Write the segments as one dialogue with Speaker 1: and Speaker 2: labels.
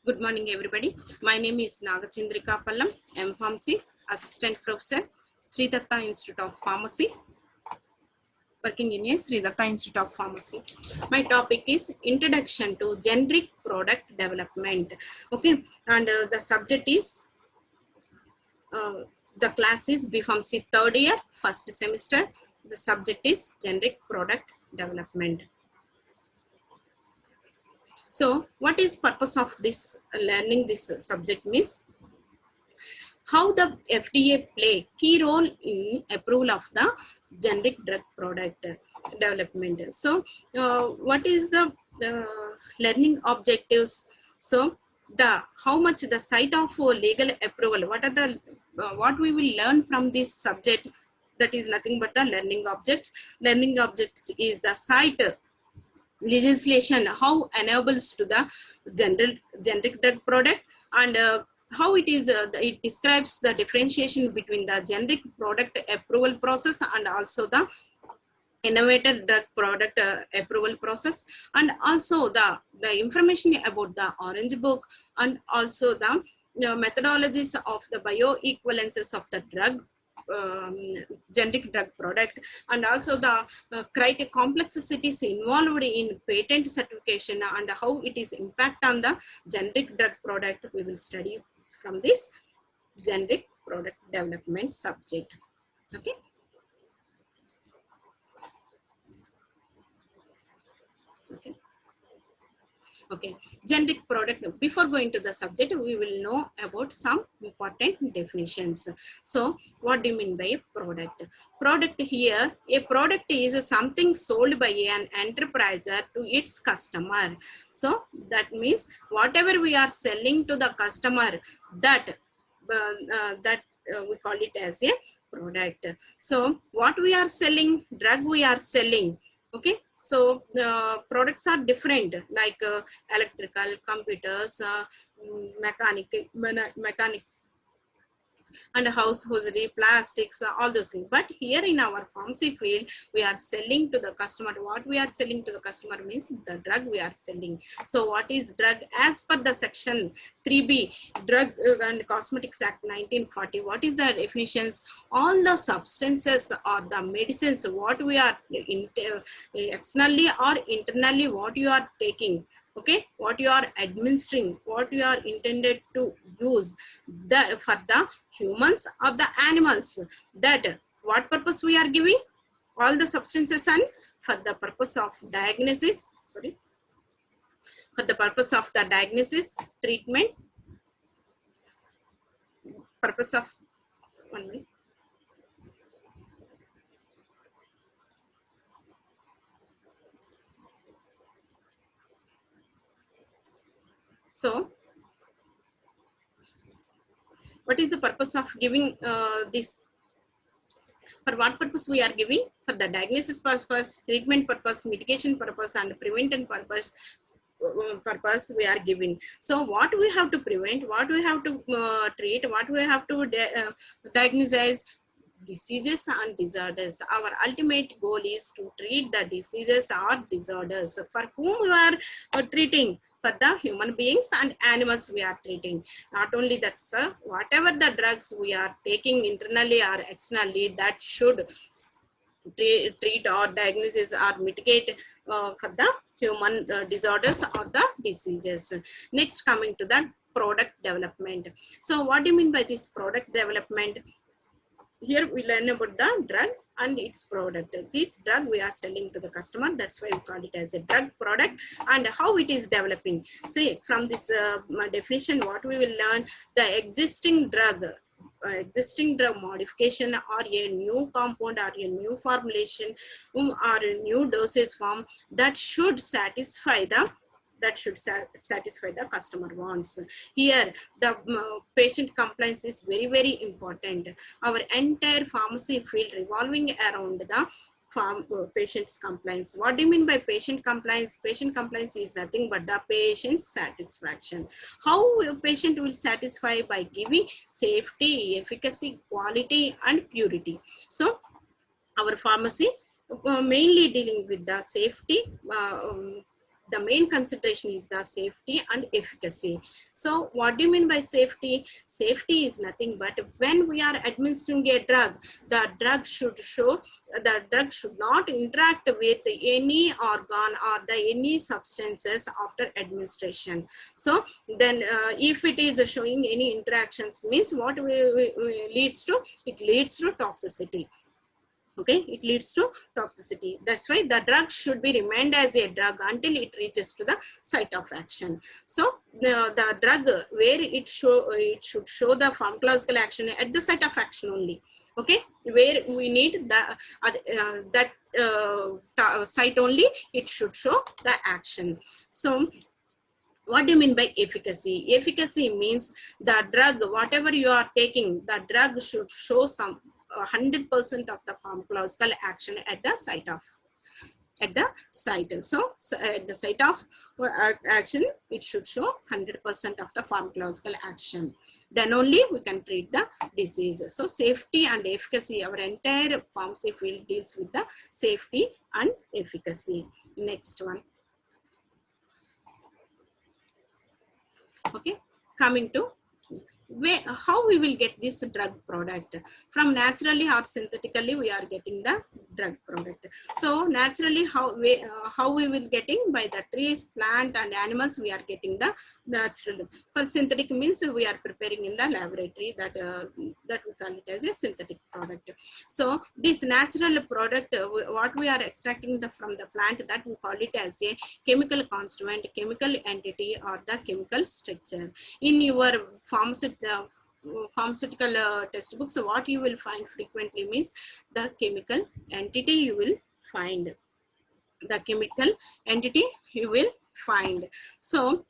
Speaker 1: Good morning, everybody. My name is Nagachandrika Pallam, M.Pharmacy, Assistant Professor, Sri Datta Institute of Pharmacy, working in a Sri Datta Institute of Pharmacy. My topic is Introduction to Generic Product Development. Okay, and the subject is, the class is B.Pharmacy third year, first semester. The subject is Generic Product Development. So, what is purpose of this learning this subject means? How the FDA play key role in approval of the generic drug product development. So, what is the learning objectives? So, the how much the site of legal approval? What are the what we will learn from this subject? That is nothing but the learning objects. Learning objects is the site legislation, how enables to the generic drug product, and how it is it describes the differentiation between the generic product approval process and also the innovator drug product approval process, and also the information about the Orange Book, and also the methodologies of the bioequivalences of the drug generic drug product, and also the complexities involved in patent certification and how it is impact on the generic drug product. We will study from this generic product development subject. Okay. Okay. Okay, generic product. Before going to the subject, we will know about some important definitions. So, what do you mean by product? Product here, a product is something sold by an enterprise to its customer. So, that means whatever we are selling to the customer, that we call it as a product. So, what we are selling, drug we are selling. Okay, so products are different, like electrical, computers, mechanics, and house hosiery, plastics, all those things. But here in our pharmacy field, we are selling to the customer. What we are selling to the customer means the drug we are selling. So what is drug? As per the section 3B, Drug and Cosmetics Act 1940, what is the definitions? All the substances or the medicines, what we are externally or internally, what you are taking, okay, what you are administering, what you are intended to use for the humans or the animals, that what purpose we are giving all the substances, and for the purpose of diagnosis, for the purpose of the diagnosis, treatment, purpose of, 1 minute. So, what is the purpose of giving this? For what purpose we are giving? For the diagnosis purpose, treatment purpose, mitigation purpose, and prevention purpose we are giving. So what we have to prevent, what we have to treat, what we have to diagnose diseases and disorders. Our ultimate goal is to treat the diseases or disorders. For whom we are treating? For the human beings and animals we are treating. Not only that, sir, whatever the drugs we are taking internally or externally, that should treat or diagnosis or mitigate for the human disorders or the diseases. Next, coming to the product development. So what do you mean by this product development? Here we learn about the drug and its product. This drug we are selling to the customer, that's why we call it as a drug product, and how it is developing. See, from this definition, what we will learn, the existing drug modification or a new compound or a new formulation or a new dosage form that should satisfy the customer wants. Here the patient compliance is very, very important. Our entire pharmacy field revolving around the patient's compliance. What do you mean by patient compliance? Patient compliance is nothing but the patient's satisfaction. How a patient will satisfy? By giving safety, efficacy, quality, and purity. So our pharmacy mainly dealing with the safety, the main consideration is the safety and efficacy. So what do you mean by safety? Safety is nothing but when we are administering a drug, the drug should not interact with any organ or any substances after administration. So then if it is showing any interactions, means what leads to? It leads to toxicity. Okay, it leads to toxicity. That's why the drug should be remained as a drug until it reaches to the site of action. So the drug where it should show the pharmacological action at the site of action only. Okay, where we need the site only, it should show the action. So what do you mean by efficacy? Efficacy means the drug, whatever you are taking, the drug should show some 100% of the pharmacological action at the site. So at the site of action, it should show 100% of the pharmacological action. Then only we can treat the disease. So safety and efficacy, our entire pharmacy field deals with the safety and efficacy. Next one. Okay, coming to how we will get this drug product. From naturally or synthetically we are getting the drug product. So naturally how we will getting? By the trees, plant and animals we are getting the natural. For synthetic means we are preparing in the laboratory, that we call it as a synthetic product. So this natural product, what we are extracting from the plant, that we call it as a chemical constituent, chemical entity or the chemical structure. In your pharmaceutical textbooks, what you will find frequently means the chemical entity you will find. The chemical entity you will find. So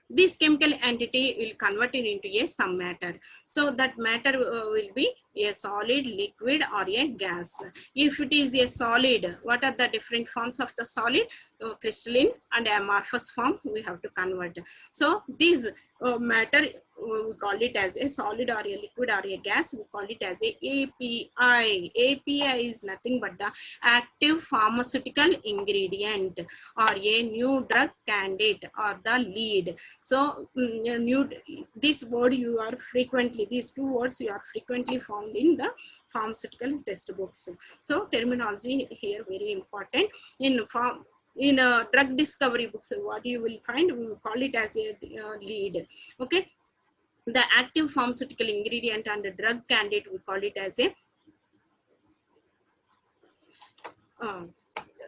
Speaker 1: this chemical entity will convert it into a some matter. So that matter will be a solid, liquid or a gas. If it is a solid, what are the different forms of the solid? Crystalline and amorphous form we have to convert. So this matter, we call it as a solid or a liquid or a gas, we call it as a API. API is nothing but the active pharmaceutical ingredient or a new drug candidate or the lead. So this word you are frequently, these two words you are frequently found in the pharmaceutical textbooks. So terminology here very important. In drug discovery books, what you will find, we will call it as a lead. Okay, the active pharmaceutical ingredient and the drug candidate, we call it as a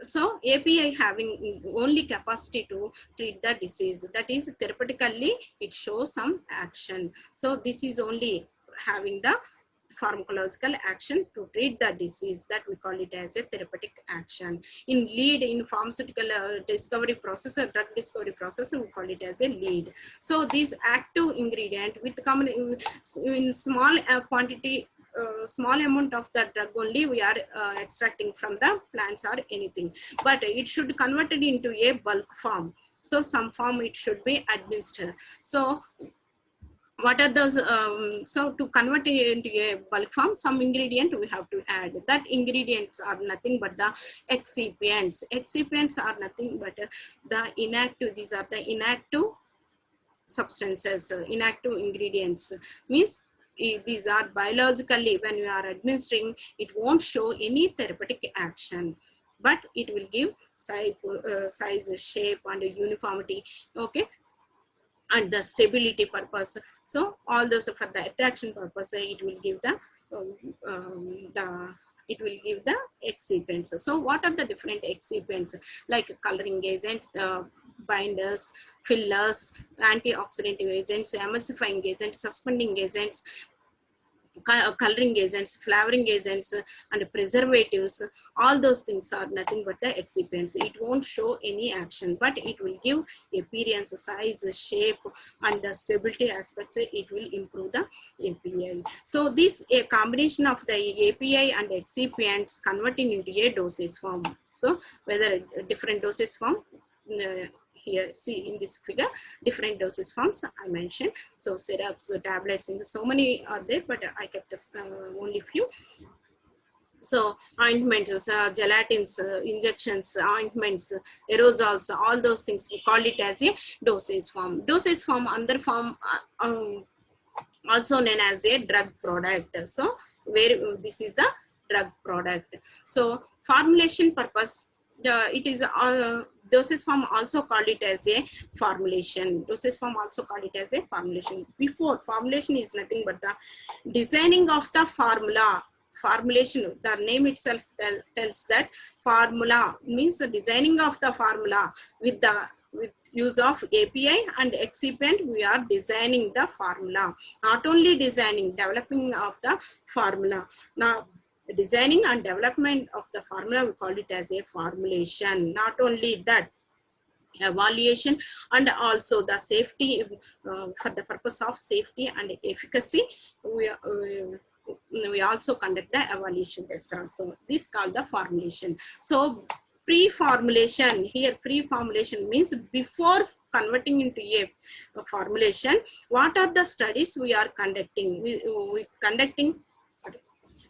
Speaker 1: so API having only capacity to treat the disease, that is therapeutically it shows some action. So this is only having the pharmacological action to treat the disease, that we call it as a therapeutic action. In lead, in pharmaceutical discovery process or drug discovery process, we call it as a lead. So this active ingredient with common in small quantity, small amount of the drug only we are extracting from the plants or anything, but it should convert it into a bulk form. So some form it should be administered. So what are those? So to convert it into a bulk form, some ingredient we have to add. That ingredients are nothing but the excipients. Excipients are nothing but the inactive. These are the inactive substances, inactive ingredients. Means these are biologically, when you are administering, it won't show any therapeutic action, but it will give size, shape and uniformity. Okay, and the stability purpose. So all those for the attraction purpose, it will give the excipients. So what are the different excipients? Like coloring agents, binders, fillers, antioxidant agents, emulsifying agents, suspending agents, coloring agents, flavoring agents and preservatives. All those things are nothing but the excipients. It won't show any action, but it will give appearance, size, shape and the stability aspects. It will improve the API. So this a combination of the API and excipients converting into a dosage form. So whether different dosage form, here see in this figure different dosage forms I mentioned. So syrups, tablets, and so many are there, but I kept only few. So ointments, gelatins, injections, ointments, aerosols, all those things we call it as a dosage form. Dosage form, under form, also known as a drug product. So where this is the drug product. So formulation purpose, it is dosage form also called it as a formulation. Dosage form also called it as a formulation. Before, formulation is nothing but the designing of the formula. Formulation, the name itself tells that formula means the designing of the formula with use of API and excipient. We are designing the formula, not only designing, developing of the formula. Now designing and development of the formula, we call it as a formulation. Not only that, evaluation and also the safety, for the purpose of safety and efficacy, we also conduct the evaluation test also. This called the formulation. So pre-formulation, here pre-formulation means before converting into a formulation, what are the studies we are conducting?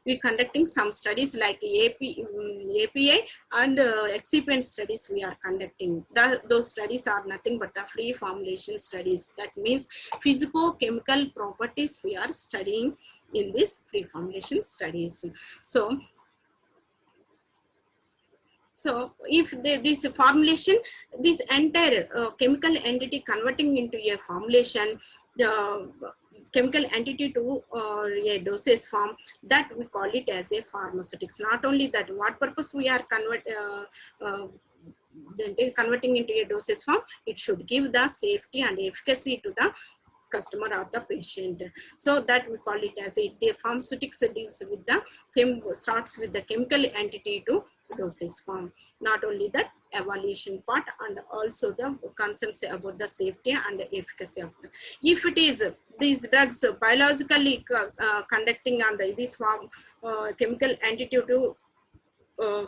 Speaker 1: We conducting some studies like API and excipient studies we are conducting. Those studies are nothing but the free formulation studies. That means physico-chemical properties we are studying in this free formulation studies. So if this formulation, this entire chemical entity converting into a formulation, chemical entity to a dosage form, that we call it as a pharmaceutics. Not only that, what purpose we are converting into a dosage form, it should give the safety and efficacy to the customer or the patient. So that we call it as a pharmaceutics deals with the starts with the chemical entity to dosage form. Not only that, evaluation part and also the concerns about the safety and the efficacy of the, if it is these drugs biologically conducting on this form chemical entity to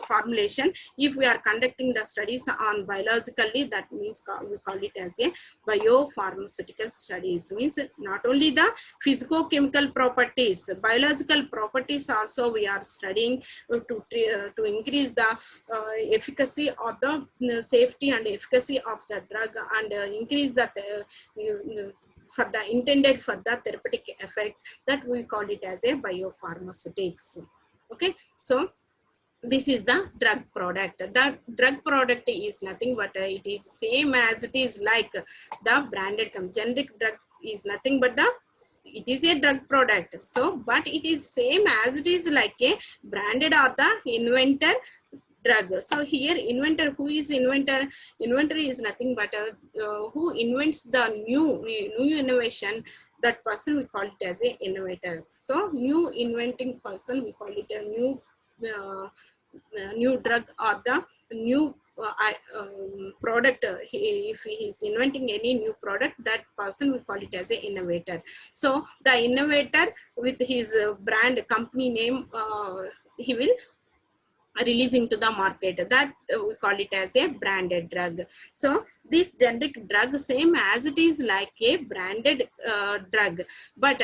Speaker 1: formulation, if we are conducting the studies on biologically, that means we call it as a biopharmaceutical studies. Means not only the physico-chemical properties, biological properties also we are studying to increase the efficacy of the safety and efficacy of the drug, and increase the for the intended for the therapeutic effect, that we call it as a biopharmaceutics. Okay, so this is the drug product. The drug product is nothing but it is same as it is like the branded generic drug is nothing but it is a drug product. So but it is same as it is like a branded or the inventor drug. So here inventor, who is inventor? Inventor is nothing but who invents the new innovation, that person we call it as a innovator. So new inventing person, we call it a new drug or the new product. If he is inventing any new product, that person we call it as an innovator. So the innovator with his brand company name, he will release into the market, that we call it as a branded drug. So this generic drug same as it is like a branded drug, but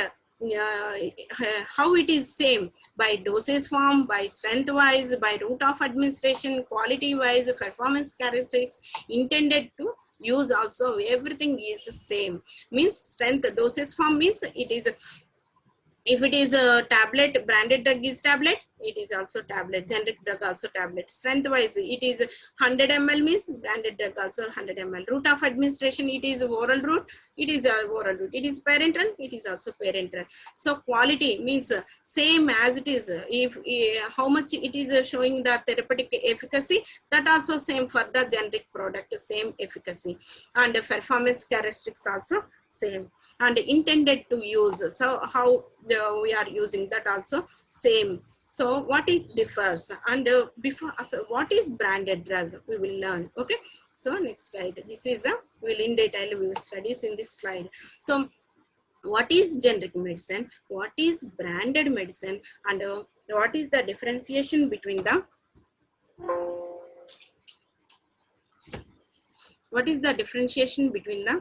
Speaker 1: how it is same? By dosage form, by strength wise, by route of administration, quality wise, performance characteristics, intended to use also, everything is same. Means strength, dosage form means it is, if it is a tablet, branded drug is tablet, it is also tablet. Generic drug also tablet. Strength wise, it is 100 ml means branded drug also 100 ml. Route of administration, it is oral route, it is oral route. It is parenteral, it is also parenteral. So quality means same as it is. If how much it is showing the therapeutic efficacy, that also same for the generic product, same efficacy. And performance characteristics also same, and intended to use. So how we are using, that also same. So what it differs, and before what is branded drug, we will learn. Okay, so next slide. This is the, will in detail we will studies in this slide. So what is generic medicine, what is branded medicine, and what is the differentiation between the, what is the differentiation between the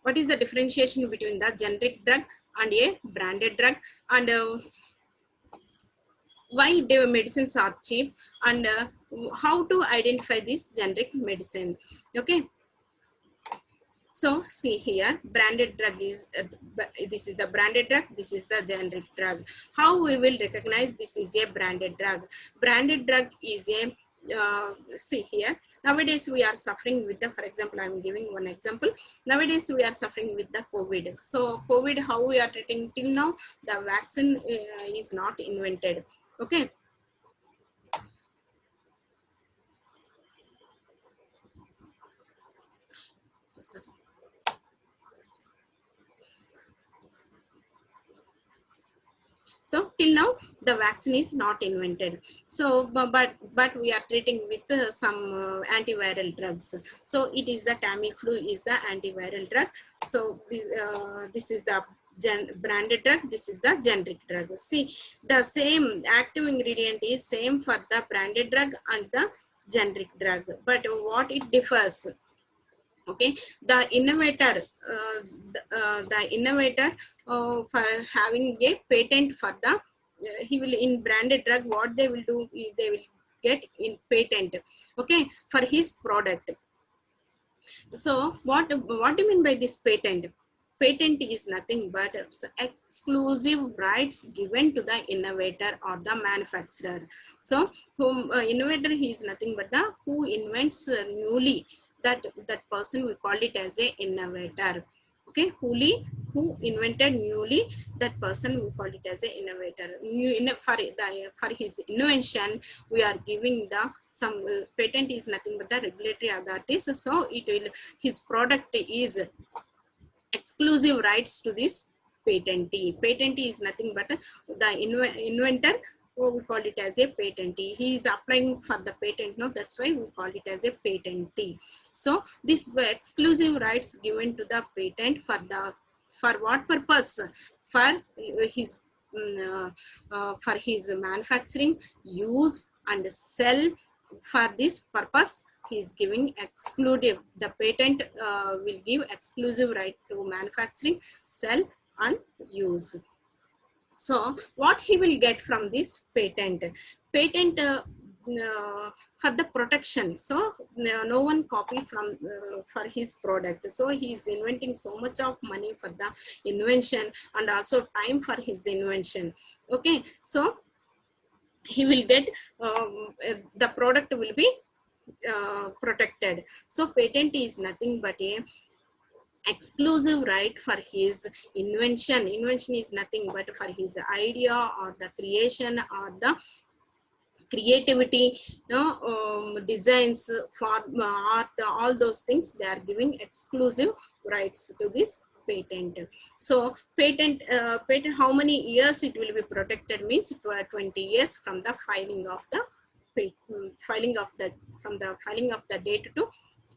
Speaker 1: what is the differentiation between the generic drug and a branded drug, and why the medicines are cheap, and how to identify this generic medicine. Okay, so see here, branded drug is this is the branded drug, this is the generic drug. How we will recognize this is a branded drug? Branded drug is a see here, nowadays we are suffering with the, for example, I am giving one example. Nowadays we are suffering with the COVID. So COVID, how we are treating till now? The vaccine is not invented. Okay, sorry. So till now the vaccine is not invented. So but we are treating with some antiviral drugs. So it is the Tamiflu is the antiviral drug. So this is the branded drug, this is the generic drug. See, the same active ingredient is same for the branded drug and the generic drug, but what it differs. Okay, the innovator the innovator for having a patent for the he will, in branded drug, what they will do, they will get in patent, okay, for his product. So what do you mean by this patent? Patent is nothing but exclusive rights given to the innovator or the manufacturer. So whom innovator, he is nothing but the who invents newly, that person we call it as a innovator. Okay, who invented newly, that person we call it as a innovator. For his invention we are giving the some patent is nothing but the regulatory authorities. So it will, his product is exclusive rights to this patentee. Patentee is nothing but the inventor, or we call it as a patentee. He is applying for the patent, no, that's why we call it as a patentee. So this exclusive rights given to the patent for what purpose? For his for his manufacturing, use and sell. For this purpose he is giving exclusive, the patent will give exclusive right to manufacturing, sell and use. So what he will get from this patent? Patent for the protection. So no one copy from for his product. So he is inventing so much of money for the invention and also time for his invention. Okay, so he will get the product will be protected. So patent is nothing but a exclusive right for his invention. Invention is nothing but for his idea or the creation or the creativity, you know, designs for art, all those things, they are giving exclusive rights to this patent. So patent how many years it will be protected means 20 years from the filing of the filing of the from the filing of the date to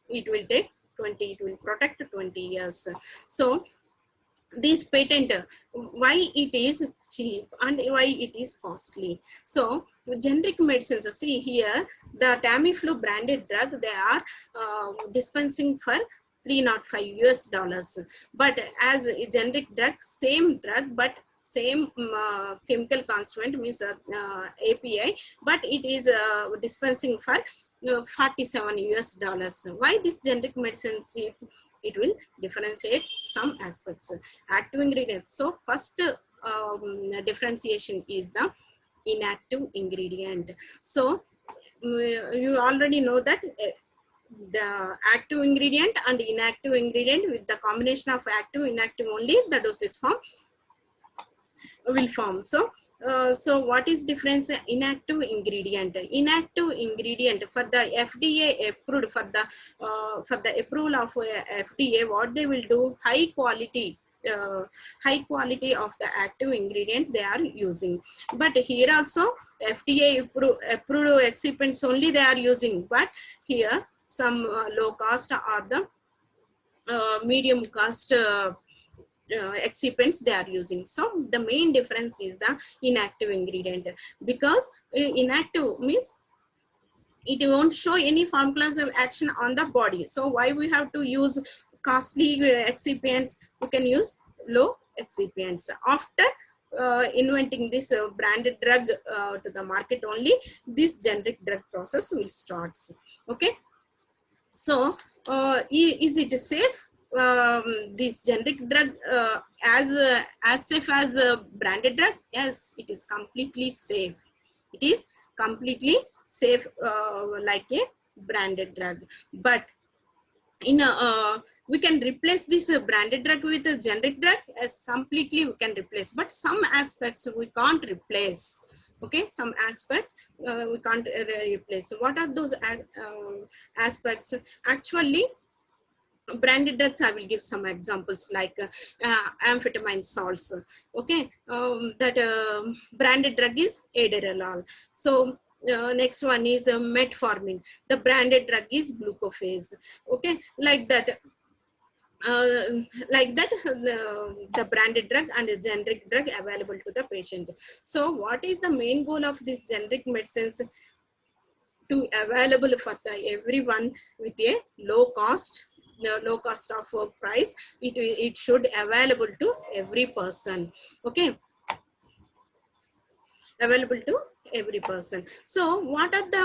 Speaker 1: it will take 20, it will protect 20 years. So this patent, why it is cheap and why it is costly? So generic medicines, see here, the Tamiflu branded drug, they are dispensing for $305 US, but as a generic drug, same drug but same chemical constituent means API, but it is dispensing for $47 US. Why this generic medicine cheap? It will differentiate some aspects. Active ingredients. So first differentiation is the inactive ingredient. So you already know that the active ingredient and inactive ingredient, with the combination of active inactive only the dosage form will form. So so what is difference? Inactive ingredient. Inactive ingredient for the FDA approved, for the approval of FDA, what they will do, high quality of the active ingredient they are using. But here also FDA approved excipients only they are using, but here some low cost or the medium cost excipients they are using. So the main difference is the inactive ingredient, because inactive means it won't show any pharmacological action on the body. So why we have to use costly excipients, we can use low excipients. After inventing this branded drug to the market only, this generic drug process will start. Okay, so is it safe? This generic drug as safe as a branded drug? Yes, it is completely safe. It is completely safe like a branded drug. But in a, we can replace this branded drug with a generic drug. As completely we can replace, but some aspects we can't replace. Okay, some aspects we can't replace. What are those aspects? Actually, branded drugs, I will give some examples like amphetamine salts. Okay, that branded drug is Adderall. So next one is metformin. The branded drug is glucophage. Okay, like that. The branded drug and the generic drug available to the patient. So what is the main goal of these generic medicines? To available for the everyone with a low cost of price. It should available to every person. Okay, available to every person. So what are the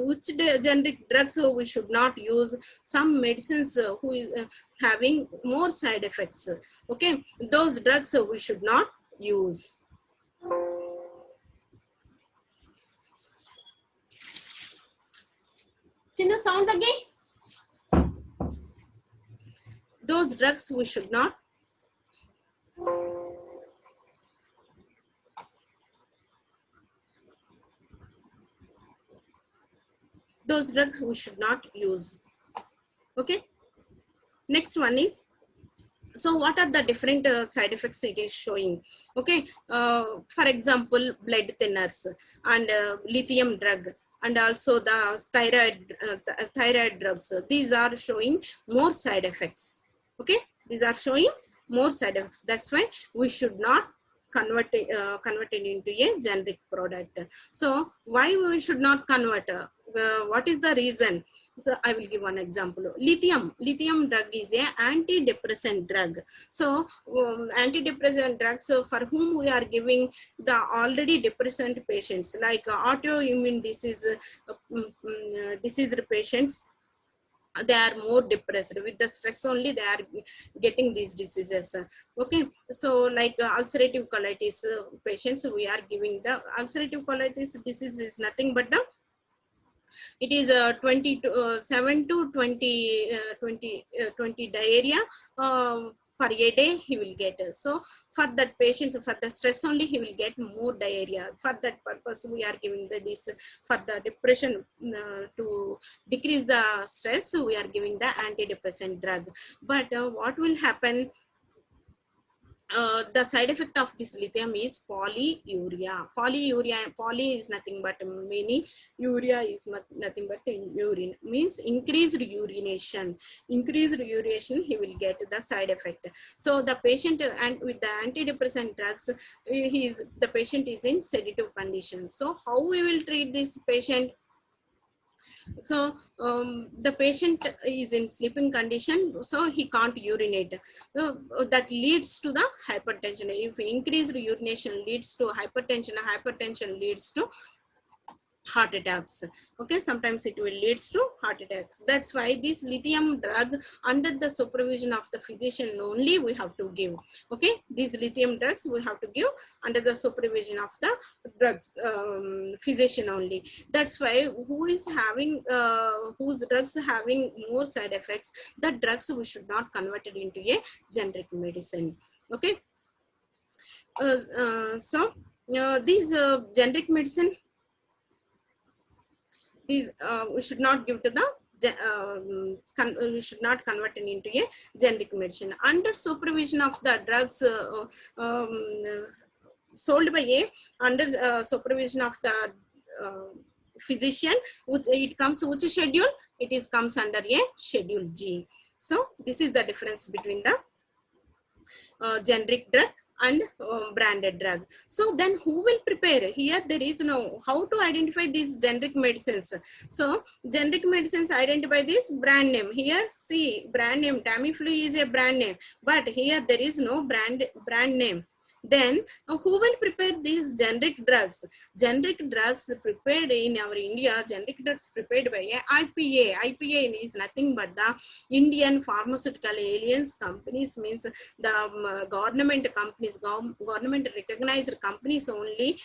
Speaker 1: which generic drugs we should not use? Some medicines who is having more side effects. Okay, those drugs we should not use. Chinnu, sound again. Those drugs we should not use. Okay, next one is, so what are the different side effects it is showing? Okay, for example, blood thinners and lithium drug, and also the thyroid drugs. These are showing more side effects. Okay, these are showing more side effects. That's why we should not convert it into a generic product. So why we should not convert? What is the reason? So I will give one example. Lithium drug is a antidepressant drug. So antidepressant drugs for whom we are giving the already depressant patients, like autoimmune diseased patients. They are more depressed with the stress only. They are getting these diseases. Okay, so like ulcerative colitis patients, we are giving the ulcerative colitis disease is nothing but the, it is 7 to 20 diarrhea per a day he will get. So for that patient, for the stress only, he will get more diarrhea. For that purpose, we are giving this for the depression to decrease the stress. We are giving the antidepressant drug. But what will happen? The side effect of this lithium is polyuria. Poly is nothing but many, urea is nothing but urine, means increased urination. Increased urination, he will get the side effect. So the patient, and with the antidepressant drugs, the patient is in sedative condition. So how we will treat this patient? So the patient is in sleeping condition, so he can't urinate. That leads to the hypertension. If increased urination leads to hypertension, hypertension leads to heart attacks. Okay, sometimes it will leads to heart attacks. That's why this lithium drug, under the supervision of the physician only, we have to give. Okay, these lithium drugs we have to give under the supervision of the drugs physician only. That's why who is having whose drugs having more side effects, the drugs we should not convert it into a generic medicine. Okay, so these generic medicine, these we should not give to the we should not convert it into a generic medicine. Under supervision of the drugs sold by a, under supervision of the physician, which it comes, which schedule? It is comes under a schedule G. So this is the difference between the generic drug and branded drug. So then who will prepare? Here there is no how to identify these generic medicines. So generic medicines identify this brand name. Here see brand name, Tamiflu is a brand name, but here there is no brand name. Then who will prepare these generic drugs? Generic drugs prepared in our India, generic drugs prepared by IPA. IPA is nothing but the Indian Pharmaceutical Alliance companies, means the government companies, government recognized companies only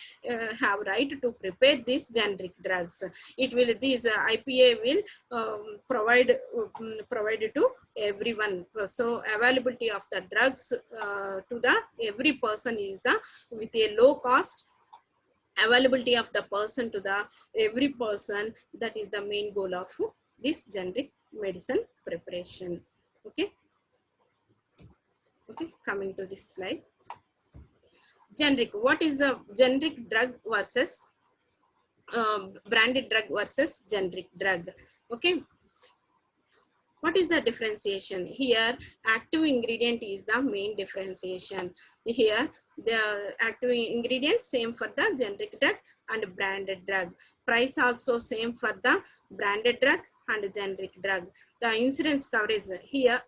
Speaker 1: have right to prepare these generic drugs. It will, these IPA will provide to everyone. So availability of the drugs to the every person is the with a low cost, availability of the person to the every person, that is the main goal of this generic medicine preparation. Okay, coming to this slide. Generic, what is a generic drug versus branded drug versus generic drug? Okay, what is the differentiation? Here active ingredient is the main differentiation. Here the active ingredient same for the generic drug and branded drug. Price also same for the branded drug and generic drug. The insurance coverage here,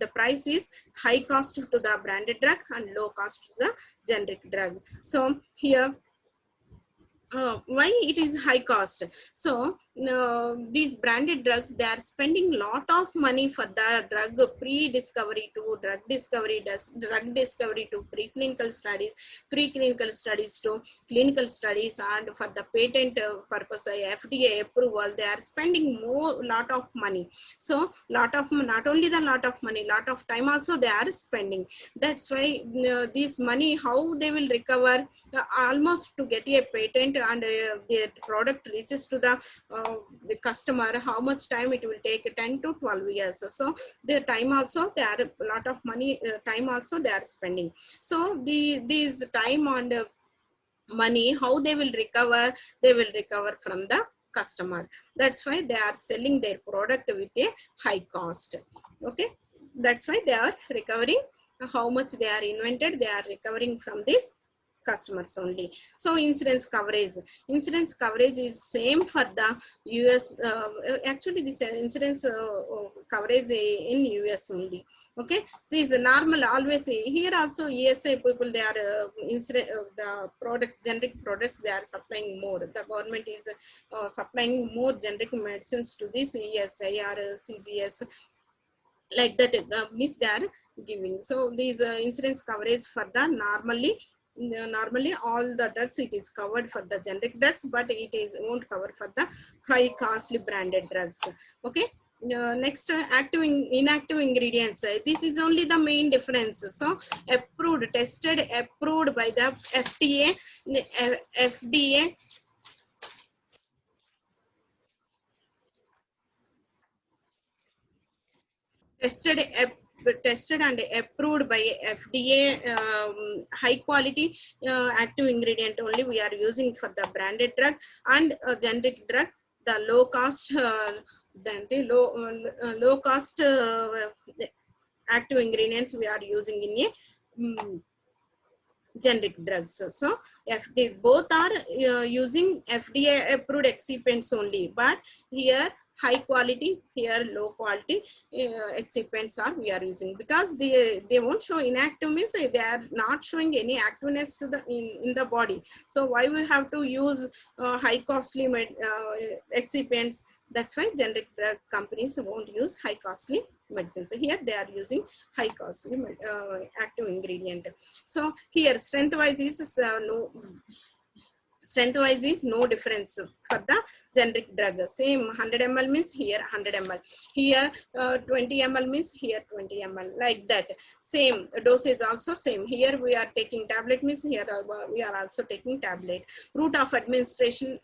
Speaker 1: the price is high cost to the branded drug and low cost to the generic drug. So here why it is high cost? So these branded drugs, they are spending lot of money for the drug pre-discovery to drug discovery, drug discovery to preclinical studies to clinical studies, and for the patent purpose, FDA approval, they are spending lot of money. So lot of, not only the lot of money, lot of time also they are spending. That's why this money, how they will recover? Almost to get a patent and their product reaches to the customer, how much time it will take? 10 to 12 years. So their time also, they are a lot of money, time also they are spending. So these time and money, how they will recover? They will recover from the customer. That's why they are selling their product with a high cost. Okay, that's why they are recovering. How much they are invented, they are recovering from this customers only. So insurance coverage is same for the US. Actually this insurance coverage in US only. Okay, this is normal always. Here also ESI people, they are the product, generic products, they are supplying more. The government is supplying more generic medicines to this ESI or CGS, like that means they are giving. So these insurance coverage for the normally all the drugs, it is covered for the generic drugs, but it is won't cover for the high costly branded drugs. Okay, next inactive ingredients. This is only the main difference. So approved, tested, approved by the FDA, tested and approved by FDA, high quality active ingredient only we are using for the branded drug, and generic drug, the low cost, then the low cost active ingredients we are using in a generic drugs. So FDA, both are using FDA approved excipients only, but here high quality, here low quality excipients are we are using, because they won't show inactive, means they are not showing any activeness to the in the body. So why we have to use high costly excipients? That's why generic drug companies won't use high costly medicines. Here they are using high costly active ingredient. So here strength wise is no difference for the generic drug. Same 100 ml means here 100 ml, here 20 ml means here 20 ml, like that. Same dosage also same. Here we are taking tablet means here we are also taking tablet. Route of administration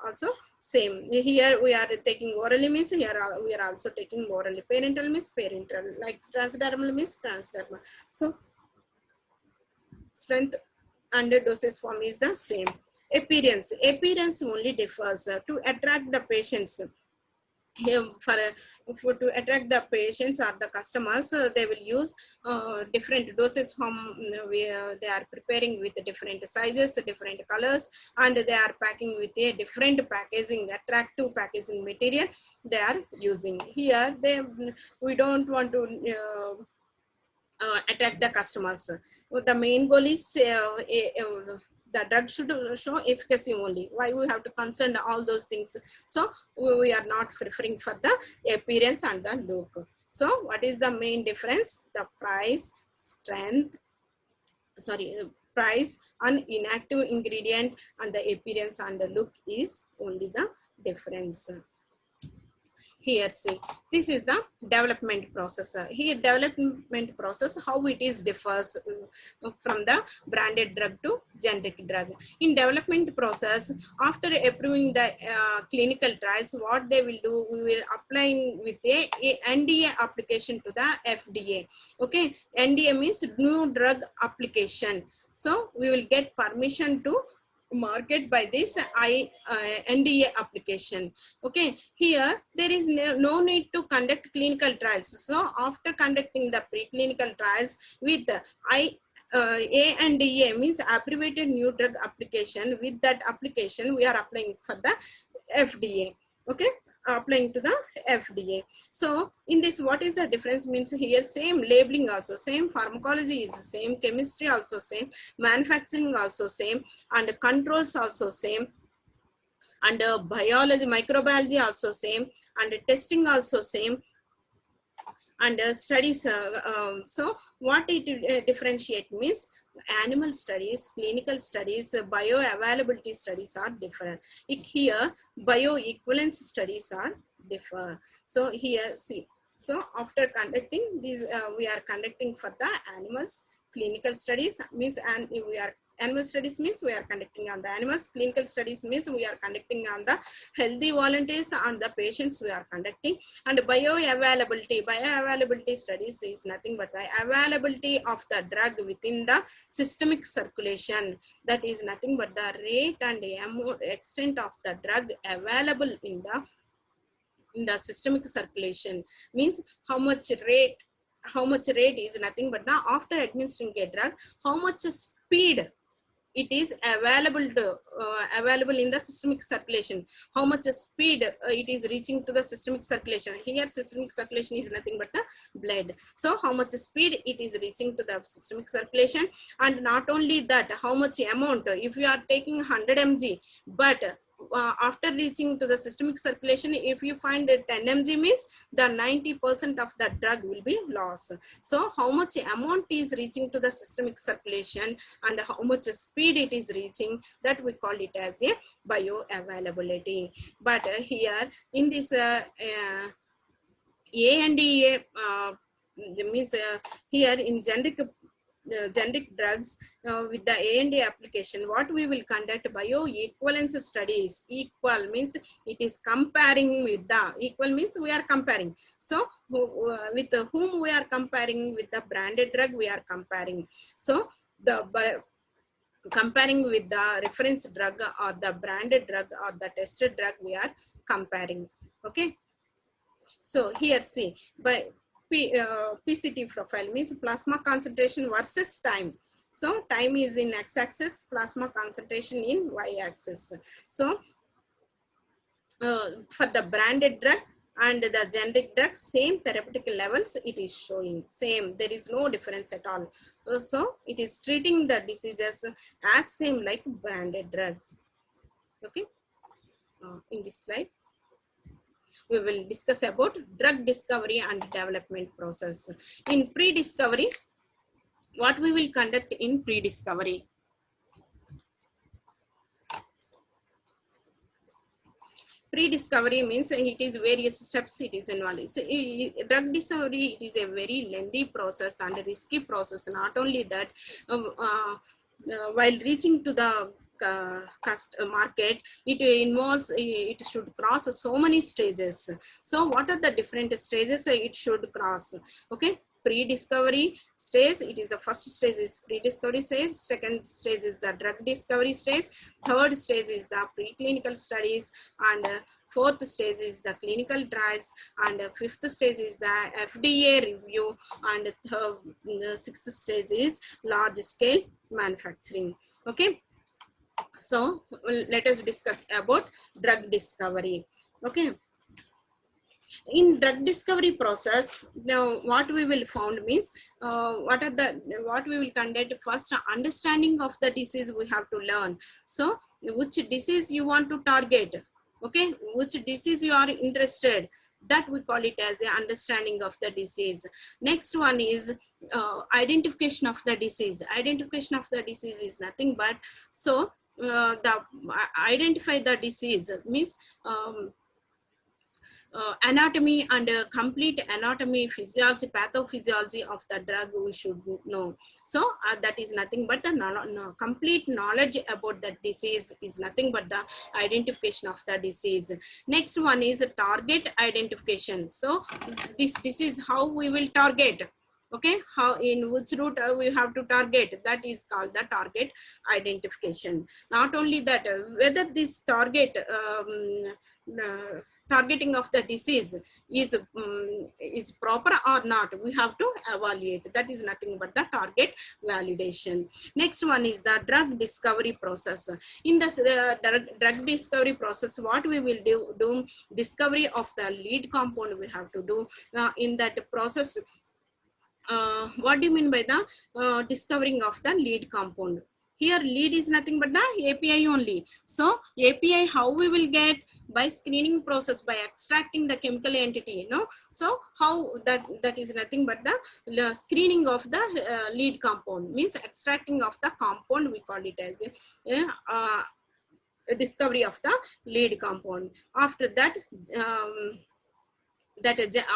Speaker 1: also same. Here we are taking orally means here we are also taking orally. Parenteral means parenteral, like transdermal means transdermal. So strength and dosage form is the same. Appearance only differs to attract the patients. for to attract the patients or the customers, they will use different doses from they are preparing with different sizes, different colors, and they are packing with a different packaging, attractive packaging material they are using. Here we don't want to attack the customers. The main goal is the drug should show efficacy only. Why we have to concern all those things? So we are not preferring for the appearance and the look. So what is the main difference? The price, strength, price and inactive ingredient, and the appearance and the look is only the difference. Here see, this is the development process. Here development process, how it is differs from the branded drug to generic drug. In development process, after approving the clinical trials, what they will do, we will apply with a NDA application to the FDA. Okay, NDA means new drug application. So we will get permission to market by this NDA application. Okay, here there is no need to conduct clinical trials. So after conducting the preclinical trials with ANDA means abbreviated new drug application, with that application we are applying for the FDA. Okay, applying to the FDA. So in this, what is the difference means, here same labeling also same, pharmacology is same, chemistry also same, manufacturing also same, and controls also same, and biology, microbiology also same, and testing also same, and studies. So what it differentiate means, animal studies, clinical studies, bioavailability studies are different. Here bioequivalence studies are differ. So here see, so after conducting these we are conducting for the animals. Clinical studies means, and we are animal studies means we are conducting on the animals. Clinical studies means we are conducting on the healthy volunteers and the patients we are conducting. And bioavailability studies is nothing but the availability of the drug within the systemic circulation. That is nothing but the rate and extent of the drug available in the systemic circulation. Means how much rate is nothing but the, after administering a drug, how much speed it is available in the systemic circulation, how much speed it is reaching to the systemic circulation. Here systemic circulation is nothing but the blood. So how much speed it is reaching to the systemic circulation, and not only that, how much amount. If you are taking 100 mg, but after reaching to the systemic circulation, if you find 10 mg means the 90% of the drug will be lost. So how much amount is reaching to the systemic circulation and how much speed it is reaching, that we call it as a bioavailability. But here in this ANDA means here in generic drugs with the ANDA application, what we will conduct bioequivalence studies. Equal means it is comparing with the, equal means we are comparing. So with whom we are comparing? With the branded drug we are comparing. So comparing with the reference drug or the branded drug or the tested drug we are comparing. Okay, so here see, by PCT profile means plasma concentration versus time. So time is in x-axis, plasma concentration in y-axis. So for the branded drug and the generic drug, same therapeutic levels it is showing, same, there is no difference at all. So it is treating the diseases as same like branded drug. Okay, in this slide we will discuss about drug discovery and development process. In pre-discovery, what we will conduct in pre-discovery? Pre-discovery means it is various steps it is involved. So, drug discovery, it is a very lengthy process and a risky process. Not only that, while reaching to the market, it involves, it should cross so many stages. So what are the different stages it should cross? Okay, pre-discovery stage. It is the first stage is pre-discovery stage, second stage is the drug discovery stage, third stage is the preclinical studies, and fourth stage is the clinical trials, and fifth stage is the FDA review, and sixth stage is large scale manufacturing. Okay, so let us discuss about drug discovery. Okay, in drug discovery process, now what we will found means what we will conduct first, understanding of the disease we have to learn. So which disease you want to target, okay, which disease you are interested, that we call it as a understanding of the disease. Next one is identification of the disease. Identification of the disease is nothing but, so identify the disease means anatomy and complete anatomy, physiology, pathophysiology of the drug we should know. So that is nothing but the complete knowledge about the disease is nothing but the identification of the disease. Next one is target identification. So this disease, how we will target, okay, how, in which route we have to target, that is called the target identification. Not only that, whether this target targeting of the disease is proper or not, we have to evaluate. That is nothing but the target validation. Next one is the drug discovery process. In the drug discovery process, what we will do discovery of the lead compound we have to do. In that process, what do you mean by the discovering of the lead compound? Here lead is nothing but the API only. So API how we will get? By screening process, by extracting the chemical entity, you know. So how that is nothing but the screening of the lead compound, means extracting of the compound, we call it as a discovery of the lead compound. After that,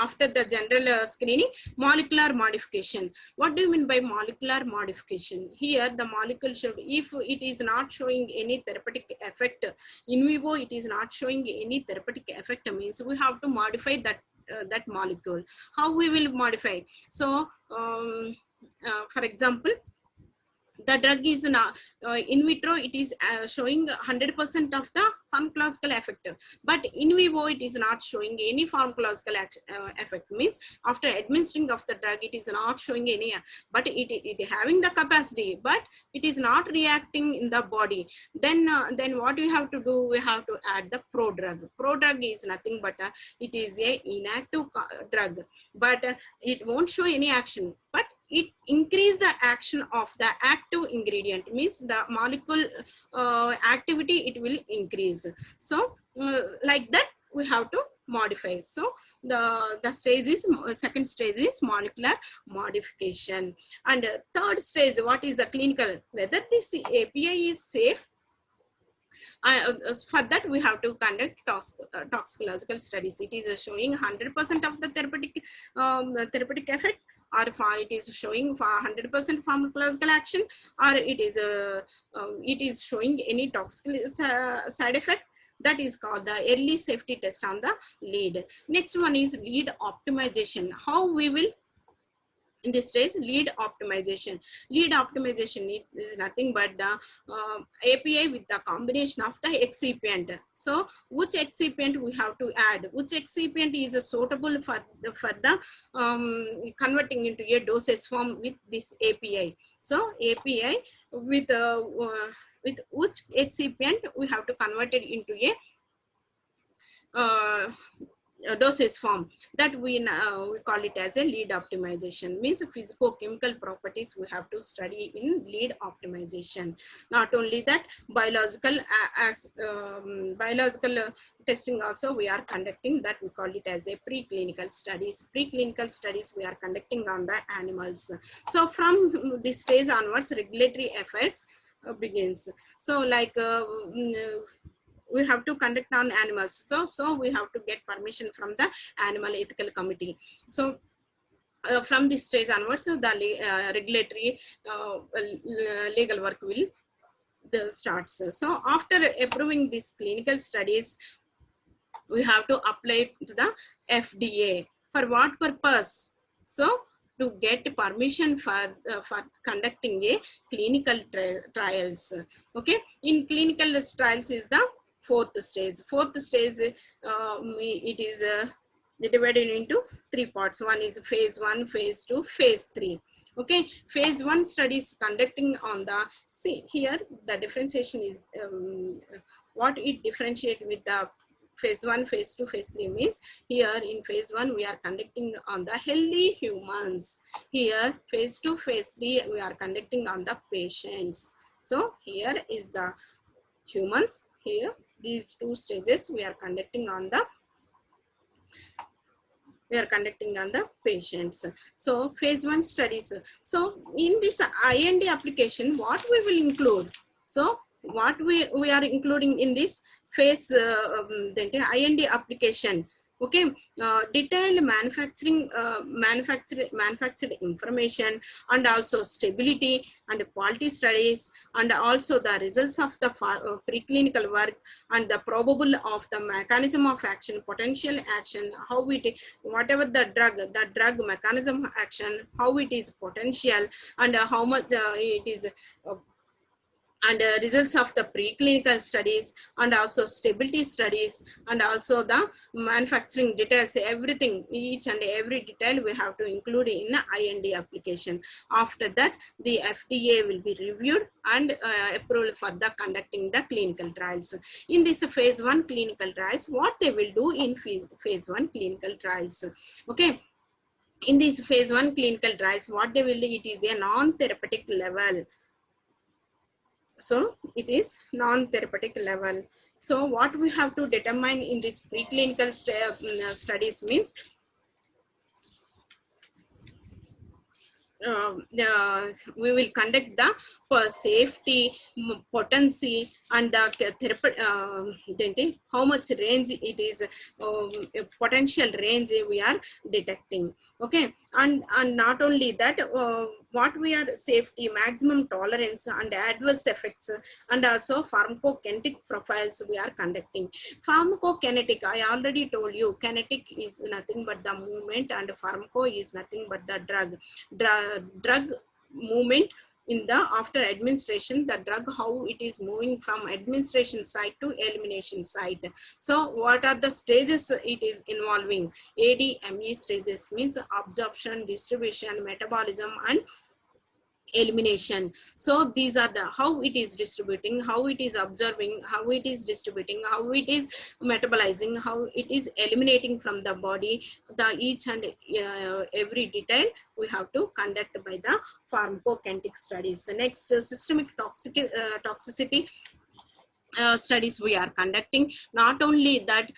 Speaker 1: after the general screening, molecular modification. What do you mean by molecular modification? Here the molecule should, if it is not showing any therapeutic effect in vivo, it is not showing any therapeutic effect, means we have to modify that molecule. How we will modify? So for example, the drug is in vitro, it is showing 100% of the pharmacological effect, but in vivo it is not showing any pharmacological effect, means after administering of the drug it is not showing any, but it having the capacity, but it is not reacting in the body. Then what we have to do, we have to add the prodrug. Prodrug is nothing but it is a inactive drug, but it won't show any action, but it increase the action of the active ingredient, means the molecule activity it will increase. So like that we have to modify. So the stage is, second stage is molecular modification, and third stage, what is the clinical, whether this API is safe. For that we have to conduct toxicological studies. It is showing 100% of the therapeutic effect, or it is showing 100% pharmacological action, or it is showing any toxic side effect. That is called the early safety test on the lead. Next one is lead optimization. How we will, in this stage, lead optimization. Lead optimization is nothing but the API with the combination of the excipient. So which excipient we have to add, which excipient is suitable for the converting into a dosage form with this API. So API with which excipient we have to convert it into a dosage form, that we call it as a lead optimization, means physicochemical properties we have to study in lead optimization. Not only that, biological testing also we are conducting, that we call it as a preclinical studies. Preclinical studies we are conducting on the animals. So from this stage onwards, regulatory affairs begins. So like we have to conduct on animals. So we have to get permission from the Animal Ethical Committee. So from this stage onwards, the regulatory legal work will starts. So after approving these clinical studies, we have to apply to the FDA. For what purpose? So to get permission for conducting a clinical trials. Okay, in clinical trials is the fourth stage. Fourth stage, it is divided into three parts. One is phase 1, phase 2, phase 3. Okay, phase 1 studies conducting on the, see here the differentiation is what it differentiate with the phase 1, phase 2, phase 3 means, here in phase 1 we are conducting on the healthy humans. Here phase 2, phase 3 we are conducting on the patients. So here is the humans. Here these two stages we are conducting on the patients. So phase 1 studies. So in this IND application, what we will include? So what we are including in this phase the IND application. Okay, detailed manufactured information, and also stability and quality studies, and also the results of the preclinical work, and the probable of the mechanism of action, potential action, how it, whatever the drug mechanism of action, how it is potential, and how much it is and results of the preclinical studies, and also stability studies, and also the manufacturing details, everything, each and every detail we have to include in the IND application. After that, the FDA will be reviewed and approval for the conducting the clinical trials. In this phase 1 clinical trials, what they will do in phase 1 clinical trials. Okay, in this phase 1 clinical trials, what they will do, it is a non-therapeutic level. So it is non-therapeutic level. So what we have to determine in this preclinical studies means, we will conduct the for safety, potency, and the how much range it is, potential range we are detecting. Okay, and not only that, what we are safety, maximum tolerance, and adverse effects, and also pharmacokinetic profiles we are conducting. Pharmacokinetic, I already told you, kinetic is nothing but the movement, and pharmaco is nothing but the drug movement in the after administration, the drug, how it is moving from administration site to elimination site. So what are the stages it is involving? ADME stages means absorption, distribution, metabolism, and elimination. So these are the how it is distributing, how it is observing, how it is distributing, how it is metabolizing, how it is eliminating from the body. The each and every detail we have to conduct by the pharmacokinetic studies. Next, systemic toxicity studies we are conducting. Not only that,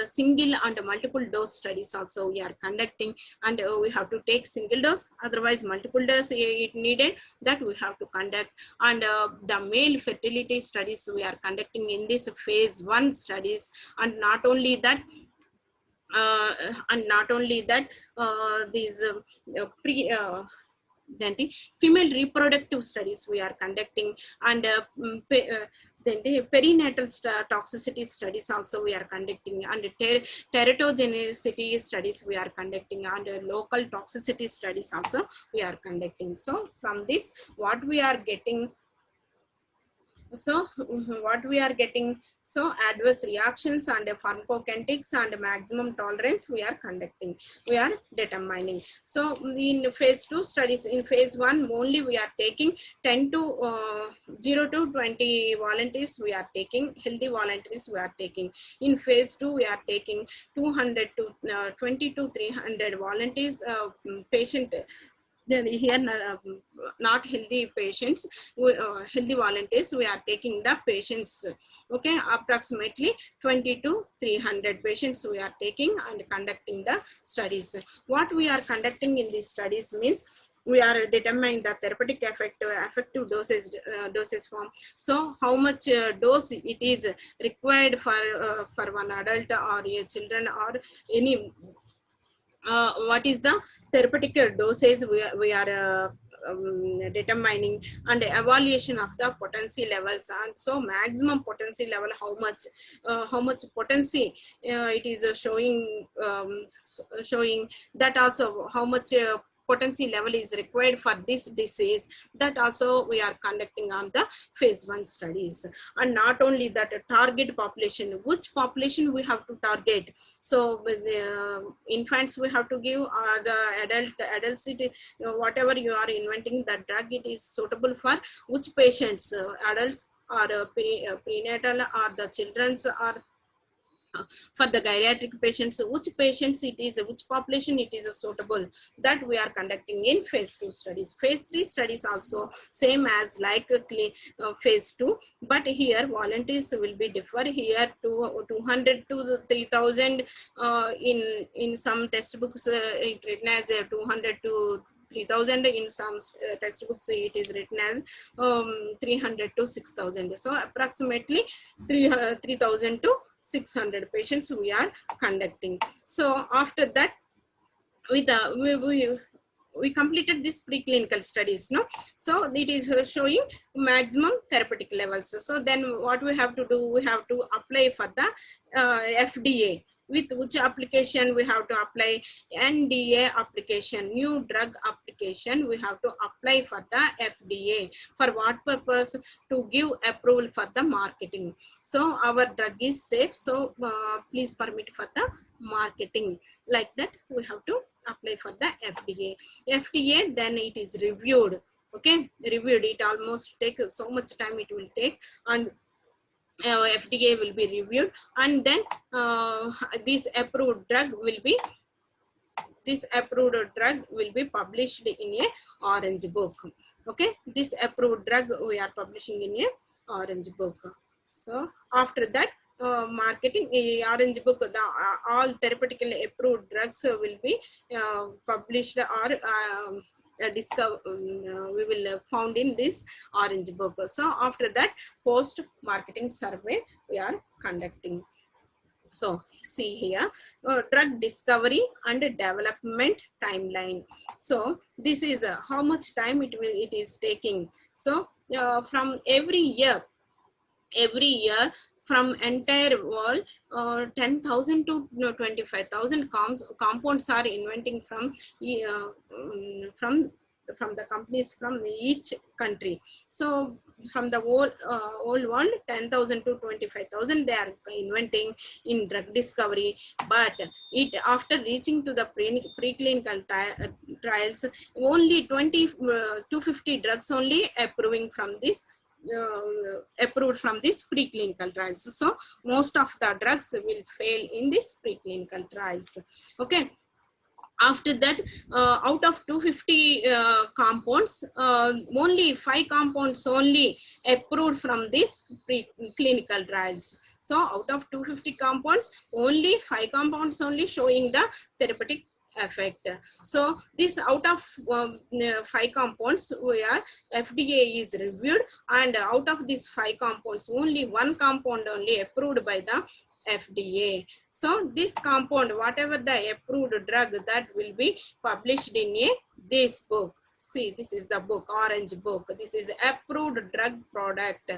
Speaker 1: single and multiple dose studies also we are conducting, and we have to take single dose, otherwise multiple dose it needed, that we have to conduct. And the male fertility studies we are conducting in this phase 1 studies. And not only that, these female reproductive studies we are conducting, and then the perinatal toxicity studies also we are conducting, and teratogenicity studies we are conducting, and local toxicity studies also we are conducting. So from this, what we are getting, so adverse reactions and pharmacokinetics and maximum tolerance we are conducting, we are determining. So in phase 2 studies, in phase 1 only we are taking 0 to 20 volunteers we are taking, healthy volunteers we are taking. In phase 2 we are taking 200 to 20 to 300 volunteers, patient. Then here not healthy patients, healthy volunteers we are taking the patients. Okay, approximately 20 to 300 patients we are taking and conducting the studies. What we are conducting in these studies means, we are determining the therapeutic effective doses form. So how much dose it is required for one adult or a children or any what is the therapeutic dosage we are determining and evaluation of the potency levels, and so maximum potency level, how much potency it is showing, that also how much potency level is required for this disease, that also we are conducting on the phase 1 studies. And not only that, target population, which population we have to target. So with the infants we have to give, or the adults, whatever you are inventing the drug, it is suitable for which patients, adults or prenatal, or the children's, or for the geriatric patients, which patients it is, which population it is suitable, that we are conducting in phase 2 studies. Phase 3 studies also same as like phase 2, but here volunteers will be differ. Here to 200 to 3000, in some textbooks it written as 200 to 3000, in some textbooks it is written as 300 to 6000. So approximately 3000 to 600 patients we are conducting. So after that, with we completed this preclinical studies, no? So it is showing maximum therapeutic levels. So then what we have to do, we have to apply for the FDA. With which application we have to apply? NDA application, new drug application, we have to apply for the FDA. For what purpose? To give approval for the marketing. So our drug is safe, so please permit for the marketing. Like that we have to apply for the FDA. Then it is reviewed. Okay, reviewed. It almost takes so much time it will take, and FDA will be reviewed, and then this approved drug will be published in a orange book. Okay, this approved drug we are publishing in a orange book. So after that, marketing orange book, the all therapeutically approved drugs will be published, or we will found in this orange book. So after that, post marketing survey we are conducting. So see here, drug discovery and development timeline. So this is how much time it is taking. So from every year from entire world, 10,000 to 25,000 compounds are inventing from the companies from each country. So from the whole world, 10,000 to 25,000 they are inventing in drug discovery. But it, after reaching to the preclinical trials, only 250 drugs only approving from this approved from this preclinical trials. So most of the drugs will fail in this preclinical trials. Okay, after that, out of 250 compounds, only 5 compounds only approved from this preclinical trials. So out of 250 compounds, only 5 compounds only showing the therapeutic effect. So this out of 5 compounds where FDA is reviewed, and out of these 5 compounds, only 1 compound only approved by the FDA. So this compound, whatever the approved drug, that will be published in this book. See, this is the book, orange book. This is approved drug product.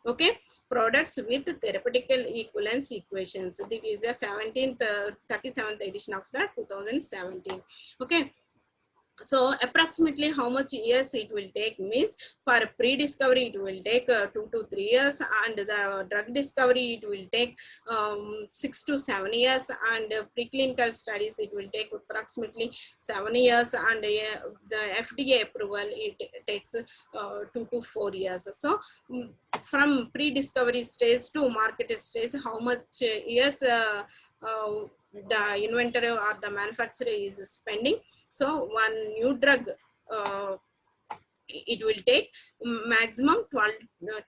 Speaker 1: Okay, products with theoretical equivalence equations. This is the 37th edition of the 2017. Okay, so approximately how much years it will take means, for pre-discovery it will take 2 to 3 years, and the drug discovery it will take 6 to 7 years, and preclinical studies it will take approximately 7 years, and the FDA approval it takes 2 to 4 years. So from pre-discovery stage to market stage, how much years the inventor or the manufacturer is spending. So one new drug, it will take maximum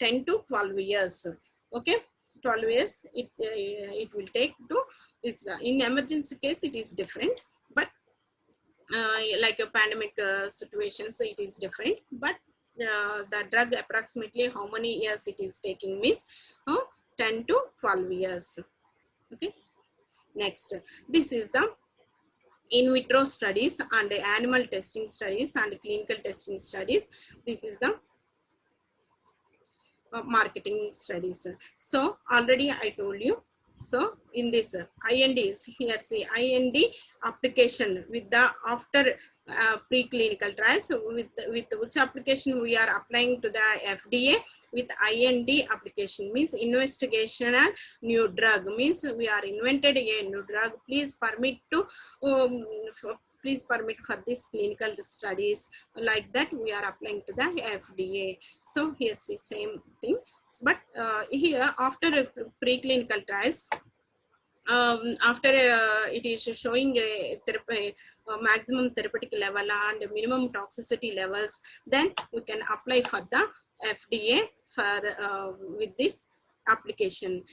Speaker 1: 10 to 12 years. Okay, 12 years it will take to, it's in emergency case it is different, but like a pandemic situations it is different, but the drug approximately how many years it is taking means 10 to 12 years. Okay, next, this is the in vitro studies and animal testing studies and clinical testing studies. This is the marketing studies. So already I told you. So in this INDs, here see IND application with the after preclinical trials. So with which application we are applying to the FDA with IND application means investigational new drug, means we are invented a new drug. Please permit to please permit for this clinical studies, like that we are applying to the FDA. So here's the same thing, but here after preclinical trials, after it is showing a maximum therapeutic level and minimum toxicity levels, then we can apply for the FDA for with this application,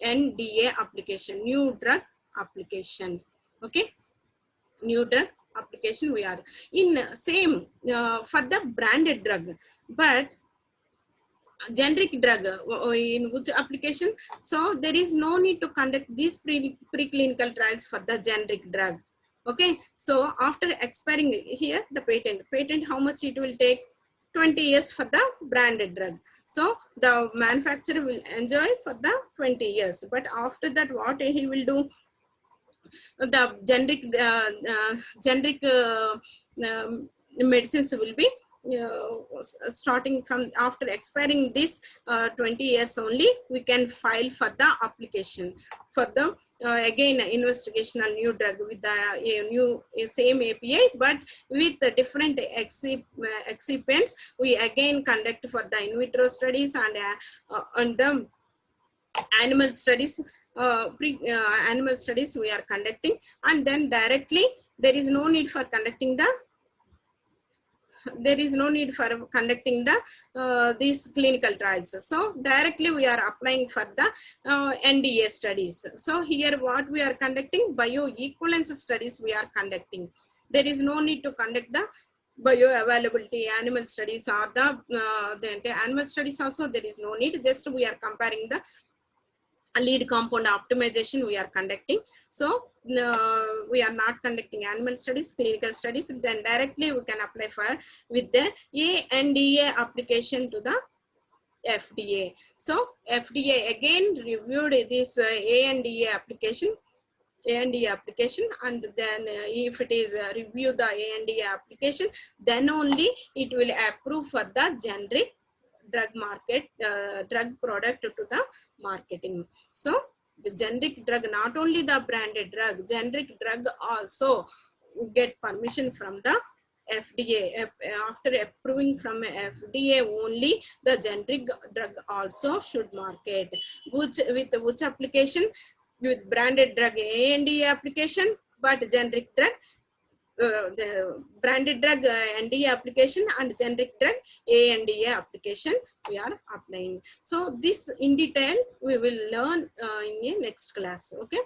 Speaker 1: NDA application, new drug application. Okay, new drug application we are in same for the branded drug, but generic drug in which application. So there is no need to conduct these preclinical trials for the generic drug. Okay, so after expiring here the patent how much it will take? 20 years for the branded drug. So the manufacturer will enjoy for the 20 years, but after that what he will do? The generic medicines will be starting from after expiring this 20 years only, we can file for the application for the again investigational new drug with the new same API, but with the different excipients. We again conduct for the in vitro studies and the animal studies, animal studies we are conducting, and then directly there is no need for conducting the these clinical trials. So directly we are applying for the NDA studies. So here what we are conducting? Bioequivalence studies we are conducting. There is no need to conduct the bioavailability animal studies or the animal studies also. There is no need, just we are comparing the lead compound optimization we are conducting. So we are not conducting animal studies, clinical studies. Then directly we can apply for with the ANDA application to the FDA. So FDA again reviewed this ANDA application, and then if it is review the ANDA application, then only it will approve for the generic drug market, drug product to the marketing. So the generic drug, not only the branded drug, generic drug also get permission from the FDA. After approving from FDA only, the generic drug also should market. With which application? With branded drug ANDA application, but generic drug the branded drug NDA application and generic drug ANDA application we are applying. So this in detail we will learn in a next class. Okay.